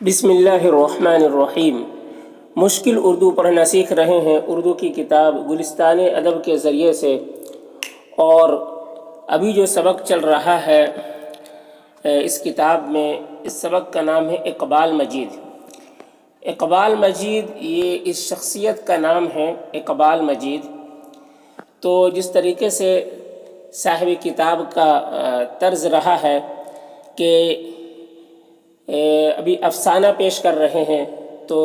بسم اللہ الرحمن الرحیم۔ مشکل اردو پڑھنا سیکھ رہے ہیں اردو کی کتاب گلستان ادب کے ذریعے سے، اور ابھی جو سبق چل رہا ہے اس کتاب میں، اس سبق کا نام ہے اقبال مجید۔ اقبال مجید یہ اس شخصیت کا نام ہے، اقبال مجید۔ تو جس طریقے سے صاحب کتاب کا طرز رہا ہے کہ ابھی افسانہ پیش کر رہے ہیں، تو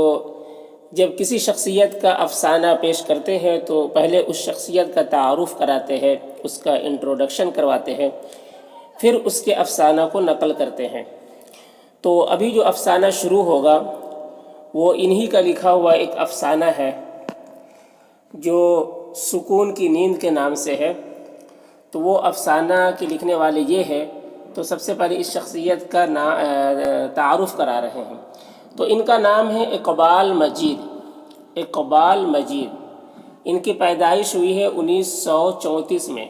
جب کسی شخصیت کا افسانہ پیش کرتے ہیں تو پہلے اس شخصیت کا تعارف کراتے ہیں، اس کا انٹروڈکشن کرواتے ہیں، پھر اس کے افسانہ کو نقل کرتے ہیں۔ تو ابھی جو افسانہ شروع ہوگا وہ انہی کا لکھا ہوا ایک افسانہ ہے جو سکون کی نیند کے نام سے ہے۔ تو وہ افسانہ کے لکھنے والے یہ ہے، تو سب سے پہلے اس شخصیت کا تعارف کرا رہے ہیں۔ تو ان کا نام ہے اقبال مجید۔ اقبال مجید، ان کی پیدائش ہوئی ہے 1934 میں۔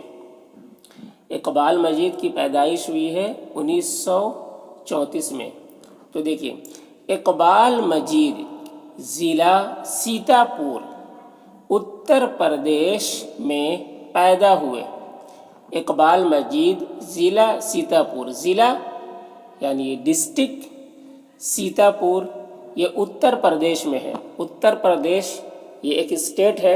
اقبال مجید کی پیدائش ہوئی ہے 1934 میں۔ تو دیکھیے، اقبال مجید ضلع سیتاپور اتر پردیش میں پیدا ہوئے۔ اقبال مجید ضلع سیتاپور، ضلع یعنی ڈسٹرکٹ، سیتاپور یہ اتر پردیش میں ہے۔ اتر پردیش یہ ایک اسٹیٹ ہے،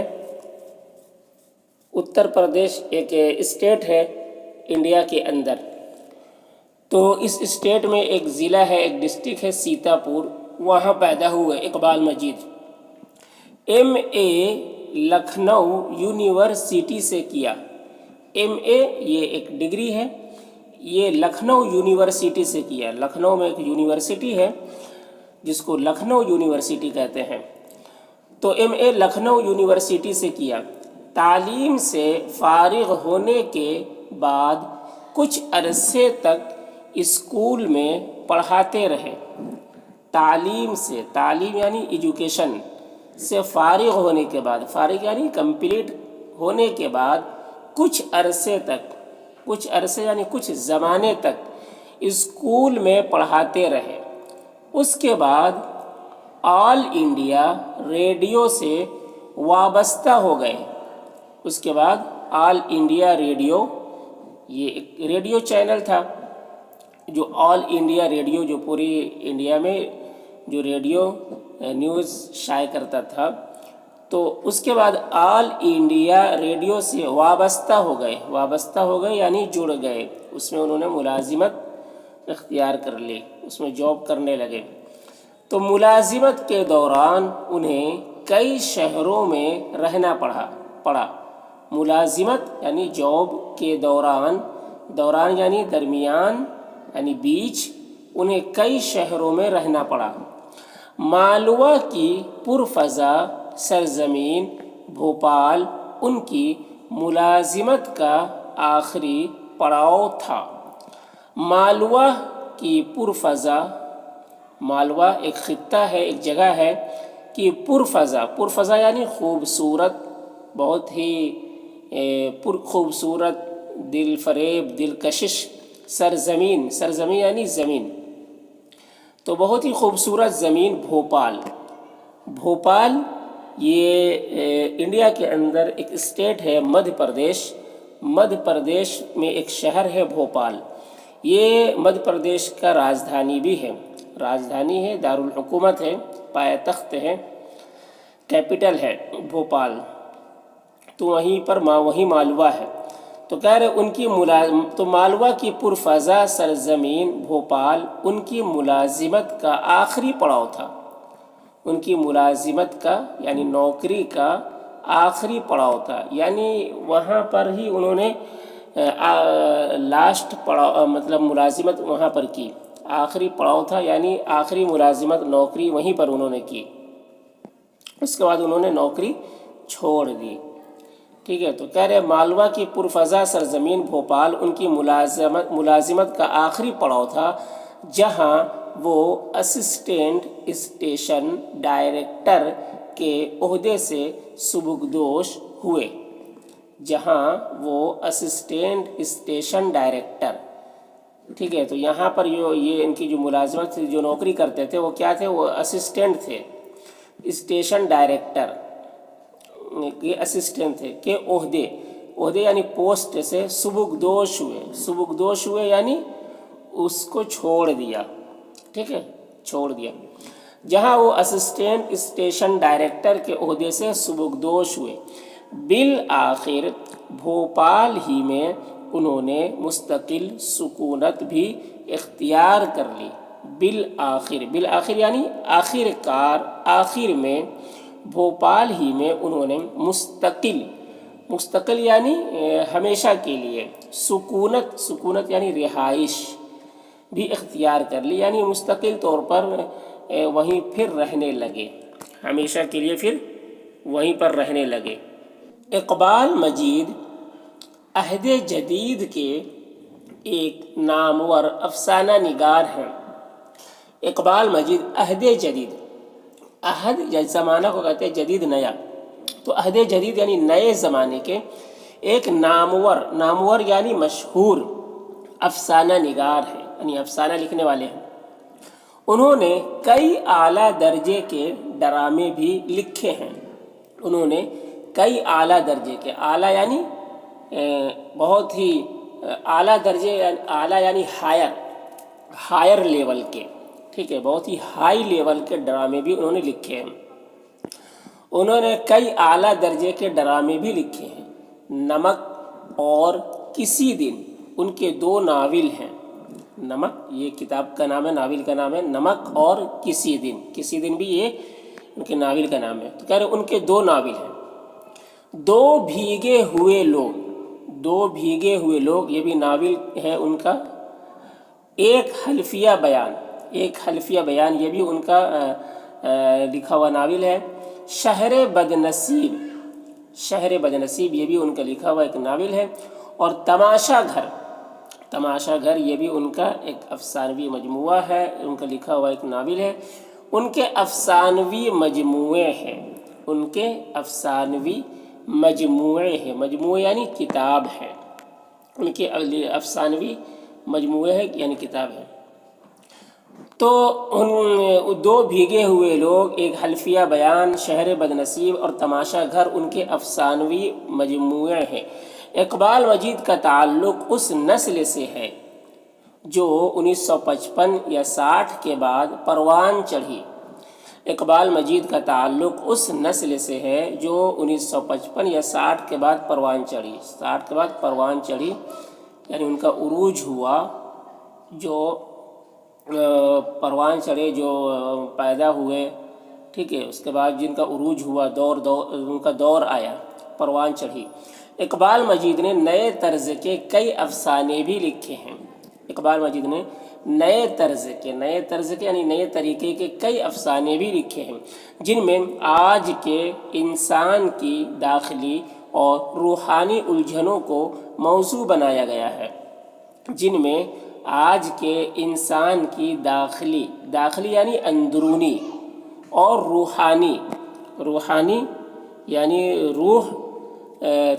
اتر پردیش ایک اسٹیٹ ہے انڈیا کے اندر۔ تو اس اسٹیٹ میں ایک ضلع ہے، ایک ڈسٹرکٹ ہے سیتاپور، وہاں پیدا ہوئے اقبال مجید۔ ایم اے لکھنؤ یونیورسٹی سے کیا۔ ایم اے یہ ایک ڈگری ہے، یہ لکھنؤ یونیورسٹی سے کیا۔ لکھنؤ میں ایک یونیورسٹی ہے جس کو لکھنؤ یونیورسٹی کہتے ہیں۔ تو ایم اے لکھنؤ یونیورسٹی سے کیا۔ تعلیم سے فارغ ہونے کے بعد کچھ عرصے تک اسکول میں پڑھاتے رہے۔ تعلیم یعنی ایجوکیشن سے فارغ ہونے کے بعد، فارغ یعنی کمپلیٹ ہونے کے بعد کچھ عرصے یعنی کچھ زمانے تک اسکول میں پڑھاتے رہے۔ اس کے بعد آل انڈیا ریڈیو سے وابستہ ہو گئے۔ اس کے بعد آل انڈیا ریڈیو، یہ ایک ریڈیو چینل تھا جو آل انڈیا ریڈیو، جو پوری انڈیا میں جو ریڈیو نیوز شائع کرتا تھا۔ تو اس کے بعد آل انڈیا ریڈیو سے وابستہ ہو گئے یعنی جڑ گئے، اس میں انہوں نے ملازمت اختیار کر لی، اس میں جاب کرنے لگے۔ تو ملازمت کے دوران انہیں کئی شہروں میں رہنا پڑا۔ ملازمت یعنی جاب کے دوران یعنی درمیان یعنی بیچ، انہیں کئی شہروں میں رہنا پڑا۔ مالوا کی پرفضا سرزمین بھوپال ان کی ملازمت کا آخری پڑاؤ تھا۔ مالوا کی پرفضا، مالوا ایک خطہ ہے، ایک جگہ ہے کہ پرفضا یعنی خوبصورت، بہت ہی خوبصورت، دل فریب، دلکشش سرزمین یعنی زمین، تو بہت ہی خوبصورت زمین بھوپال یہ انڈیا کے اندر ایک اسٹیٹ ہے، مدھیہ پردیش میں ایک شہر ہے بھوپال۔ یہ مدھیہ پردیش کا راجدھانی بھی ہے، راجدھانی ہے، دارالحکومت ہے، پایہ تخت ہے، کیپٹل ہے بھوپال۔ تو وہیں مالوا ہے۔ تو کہہ رہے تو مالوا کی پرفضا سرزمین بھوپال ان کی ملازمت کا آخری پڑاؤ تھا۔ ان کی ملازمت کا یعنی نوکری کا آخری پڑاؤ تھا، یعنی وہاں پر ہی انہوں نے لاسٹ پڑاؤ، مطلب ملازمت وہاں پر کی، آخری پڑاؤ تھا، یعنی آخری ملازمت نوکری وہیں پر انہوں نے کی۔ اس کے بعد انہوں نے نوکری چھوڑ دی۔ ٹھیک ہے، تو کہہ رہے مالوا کی پرفضا سرزمین بھوپال ان کی ملازمت کا آخری پڑاؤ تھا، جہاں وہ اسسٹنٹ اسٹیشن ڈائریکٹر کے عہدے سے سبکدوش ہوئے۔ جہاں وہ اسسٹنٹ اسٹیشن ڈائریکٹر ٹھیک ہے، تو یہاں پر یہ ان کی جو ملازمت تھی، جو نوکری کرتے تھے، وہ کیا تھے؟ وہ اسسٹنٹ تھے، اسٹیشن ڈائریکٹر کے اسسٹنٹ تھے کہ عہدے یعنی پوسٹ سے سبکدوش ہوئے یعنی اس کو چھوڑ دیا، ٹھیک ہے، چھوڑ دیا۔ جہاں وہ اسسٹنٹ اسٹیشن ڈائریکٹر کے عہدے سے سبکدوش ہوئے، بالآخر بھوپال ہی میں انہوں نے مستقل سکونت بھی اختیار کر لی۔ بالآخر یعنی آخر کار، آخر میں بھوپال ہی میں انہوں نے مستقل یعنی ہمیشہ کے لیے، سکونت یعنی رہائش بھی اختیار کر لی، یعنی مستقل طور پر وہیں پھر رہنے لگے، ہمیشہ کے لیے پھر وہیں پر رہنے لگے۔ اقبال مجید عہد جدید کے ایک نامور افسانہ نگار ہیں۔ اقبال مجید عہد جدید، عہد زمانہ کو کہتے ہیں، جدید نیا، تو عہد جدید یعنی نئے زمانے کے ایک نامور یعنی مشہور افسانہ نگار ہیں، یعنی افسانہ لکھنے والے ہیں۔ انہوں نے کئی اعلیٰ درجے کے ڈرامے بھی لکھے ہیں۔ انہوں نے کئی اعلیٰ درجے کے، اعلیٰ یعنی بہت ہی اعلیٰ درجے، اعلیٰ یعنی ہائر لیول کے، ٹھیک ہے، بہت ہی ہائی لیول کے ڈرامے بھی انہوں نے لکھے ہیں۔ انہوں نے کئی اعلیٰ درجے کے ڈرامے بھی لکھے ہیں۔ نمک اور کسی دن ان کے 2 ناول ہیں۔ نمک یہ کتاب کا نام ہے، ناول کا نام ہے نمک اور کسی دن بھی یہ ان کے ناول کا نام ہے۔ تو کہہ رہے ان کے 2 ناول ہیں۔ دو بھیگے ہوئے لوگ یہ بھی ناول ہے ان کا۔ ایک حلفیہ بیان یہ بھی ان کا لکھا ہوا ناول ہے۔ شہر بدنصیب یہ بھی ان کا لکھا ہوا ایک ناول ہے۔ اور تماشا گھر یہ بھی ان کا ایک افسانوی مجموعہ ہے، ان کا لکھا ہوا ایک ناول ہے۔ ان کے افسانوی مجموعے ہیں، مجموعے یعنی کتاب ہے، ان کے افسانوی مجموعے ہے یعنی کتاب ہے۔ تو ان 2 بھیگے ہوئے لوگ، ایک حلفیہ بیان، شہر بدنصیب اور تماشا گھر ان کے افسانوی مجموعے ہیں۔ اقبال مجید کا تعلق اس نسل سے ہے جو 1955 یا 60 کے بعد پروان چڑھی۔ اقبال مجید کا تعلق اس نسل سے ہے جو 1955 یا 60 کے بعد پروان چڑھی، یعنی ان کا عروج ہوا، جو پروان چڑھے، جو پیدا ہوئے، ٹھیک ہے، اس کے بعد جن کا عروج ہوا، ان کا دور آیا، پروان چڑھی۔ اقبال مجید نے نئے طرز کے کئی افسانے بھی لکھے ہیں۔ اقبال مجید نے نئے طرز کے یعنی نئے طریقے کے کئی افسانے بھی لکھے ہیں، جن میں آج کے انسان کی داخلی اور روحانی الجھنوں کو موضوع بنایا گیا ہے۔ جن میں آج کے انسان کی داخلی یعنی اندرونی اور روحانی یعنی روح،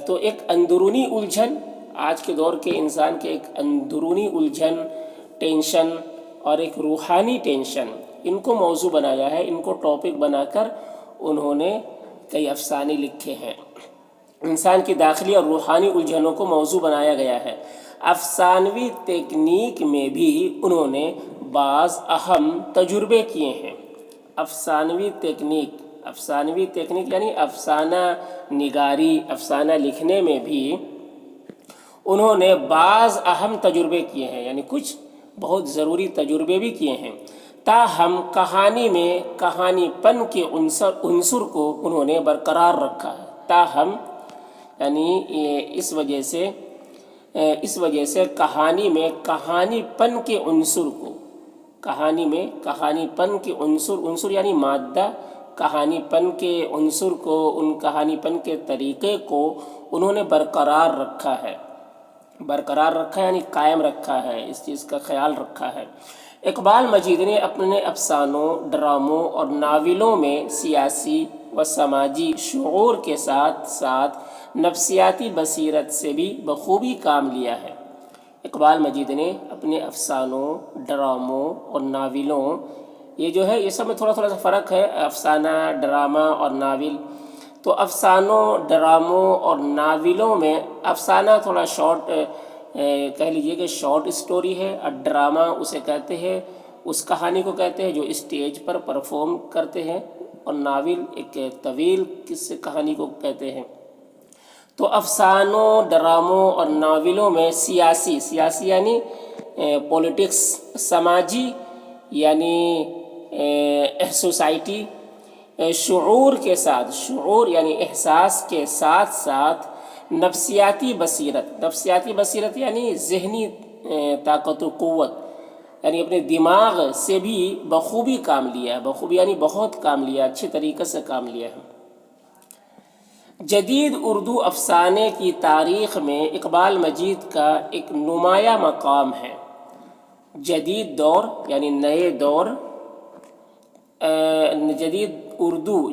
تو ایک اندرونی الجھن، آج کے دور کے انسان کے ایک اندرونی الجھن، ٹینشن، اور ایک روحانی ٹینشن، ان کو موضوع بنایا ہے، ان کو ٹاپک بنا کر انہوں نے کئی افسانے لکھے ہیں۔ انسان کی داخلی اور روحانی الجھنوں کو موضوع بنایا گیا ہے۔ افسانوی تکنیک میں بھی انہوں نے بعض اہم تجربے کیے ہیں۔ افسانوی تکنیک یعنی افسانہ نگاری، افسانہ لکھنے میں بھی انہوں نے بعض اہم تجربے کیے ہیں، یعنی کچھ بہت ضروری تجربے بھی کیے ہیں۔ تاہم کہانی میں کہانی پن کے عنصر کو انہوں نے برقرار رکھا ہے۔ تاہم یعنی اس وجہ سے کہانی میں کہانی پن کے عنصر یعنی مادہ، کہانی پن کے عنصر کو، ان کہانی پن کے طریقے کو انہوں نے برقرار رکھا ہے یعنی قائم رکھا ہے، اس چیز کا خیال رکھا ہے۔ اقبال مجید نے اپنے افسانوں، ڈراموں اور ناولوں میں سیاسی و سماجی شعور کے ساتھ ساتھ نفسیاتی بصیرت سے بھی بخوبی کام لیا ہے۔ اقبال مجید نے اپنے افسانوں، ڈراموں اور ناولوں، یہ جو ہے یہ سب میں تھوڑا تھوڑا سا فرق ہے، افسانہ، ڈرامہ اور ناول۔ تو افسانوں، ڈراموں اور ناولوں میں افسانہ تھوڑا شارٹ، کہہ لیجیے کہ شارٹ اسٹوری ہے، اور ڈرامہ اسے کہتے ہیں، اس کہانی کو کہتے ہیں جو اسٹیج پر پرفارم کرتے ہیں، اور ناول ایک طویل قصے کہانی کو کہتے ہیں۔ تو افسانوں، ڈراموں اور ناولوں میں سیاسی یعنی پولیٹکس، سماجی یعنی سوسائٹی، شعور یعنی احساس کے ساتھ ساتھ نفسیاتی بصیرت یعنی ذہنی طاقت و قوت، یعنی اپنے دماغ سے بھی بخوبی کام لیا، بخوبی یعنی بہت کام لیا، اچھے طریقے سے کام لیا ہے۔ جدید اردو افسانے کی تاریخ میں اقبال مجید کا ایک نمایاں مقام ہے۔ جدید دور یعنی نئے دور،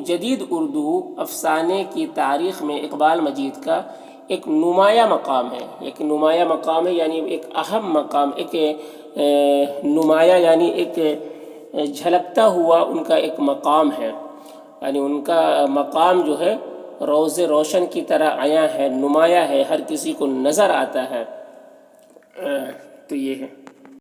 جدید اردو افسانے کی تاریخ میں اقبال مجید کا ایک نمایاں مقام ہے، یعنی ایک اہم مقام، ایک نمایاں یعنی ایک جھلکتا ہوا ان کا ایک مقام ہے، یعنی ان کا مقام جو ہے روز روشن کی طرح عیاں ہے، نمایاں ہے، ہر کسی کو نظر آتا ہے۔ تو یہ ہے۔